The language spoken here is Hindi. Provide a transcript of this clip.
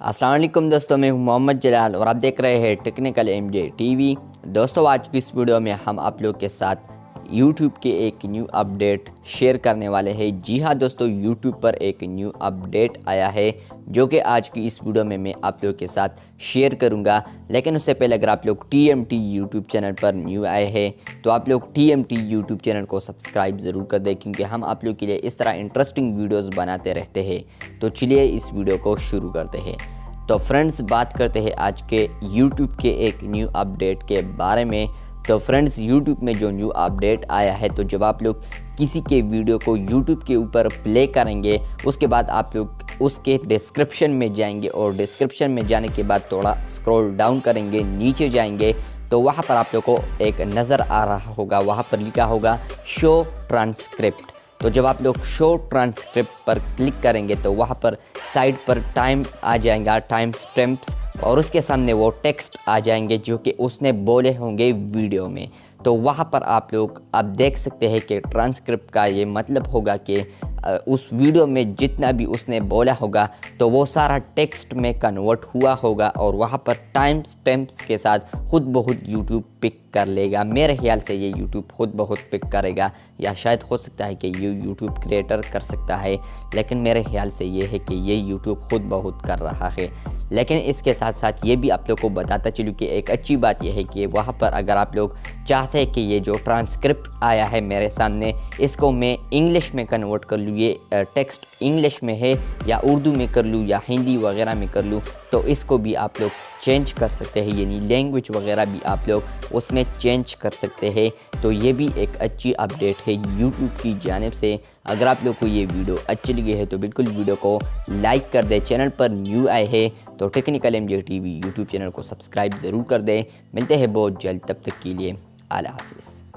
अस्सलाम वालेकुम दोस्तों, मैं हूं मोहम्मद जलाल और आप देख रहे हैं टेक्निकल एमजे टीवी। दोस्तों, आज की इस वीडियो में हम आप लोग के साथ YouTube के एक न्यू अपडेट शेयर करने वाले हैं। जी हां दोस्तों, YouTube पर एक न्यू अपडेट आया है जो कि आज की इस वीडियो में मैं आप लोग के साथ शेयर करूंगा। लेकिन उससे पहले अगर आप लोग TMT YouTube चैनल पर न्यू आए हैं तो आप लोग TMT YouTube चैनल को सब्सक्राइब ज़रूर कर दें, क्योंकि हम आप लोग के लिए इस तरह इंटरेस्टिंग वीडियोस बनाते रहते हैं। तो चलिए इस वीडियो को शुरू करते हैं। तो फ्रेंड्स, बात करते हैं आज के YouTube के एक न्यू अपडेट के बारे में। तो फ्रेंड्स, YouTube में जो न्यू अपडेट आया है, तो जब आप लोग किसी के वीडियो को YouTube के ऊपर प्ले करेंगे, उसके बाद आप लोग उसके डिस्क्रिप्शन में जाएंगे और डिस्क्रिप्शन में जाने के बाद थोड़ा स्क्रॉल डाउन करेंगे, नीचे जाएंगे तो वहाँ पर आप लोग को एक नज़र आ रहा होगा, वहाँ पर लिखा होगा शो ट्रांसक्रिप्ट। तो जब आप लोग शो ट्रांसक्रिप्ट पर क्लिक करेंगे तो वहाँ पर साइड पर टाइम आ जाएगा, टाइम स्टैम्प्स, और उसके सामने वो टेक्स्ट आ जाएंगे जो कि उसने बोले होंगे वीडियो में। तो वहाँ पर आप लोग अब देख सकते हैं कि ट्रांसक्रिप्ट का ये मतलब होगा कि उस वीडियो में जितना भी उसने बोला होगा तो वो सारा टेक्स्ट में कन्वर्ट हुआ होगा और वहाँ पर टाइम स्टैम्प्स के साथ खुद ब खुद यूट्यूब पिक कर लेगा। मेरे ख्याल से ये यूट्यूब खुद ब खुद पिक करेगा, या शायद हो सकता है कि ये यूट्यूब क्रिएटर कर सकता है, लेकिन मेरे ख्याल से ये है कि ये यूट्यूब खुद ब खुद कर रहा है। लेकिन इसके साथ साथ ये भी आप लोग को बताता चलूँ कि एक अच्छी बात यह है कि वहाँ पर अगर आप लोग चाहते हैं कि ये जो ट्रांसक्रिप्ट आया है मेरे सामने, इसको मैं इंग्लिश में कन्वर्ट कर लूँ, ये टेक्स्ट इंग्लिश में है या उर्दू में कर लूँ या हिंदी वगैरह में कर लूँ, तो इसको भी आप लोग चेंज कर सकते हैं, यानी लैंग्वेज वगैरह भी आप लोग उसमें चेंज कर सकते हैं। तो ये भी एक अच्छी अपडेट है YouTube की जानिब से। अगर आप लोग को ये वीडियो अच्छी लगी है तो बिल्कुल वीडियो को लाइक कर दें। चैनल पर न्यू आए हैं तो technical MJ TV YouTube channel को सब्सक्राइब ज़रूर कर दें। मिलते हैं बहुत जल्द, तब तक के लिए अल्लाह हाफिज़।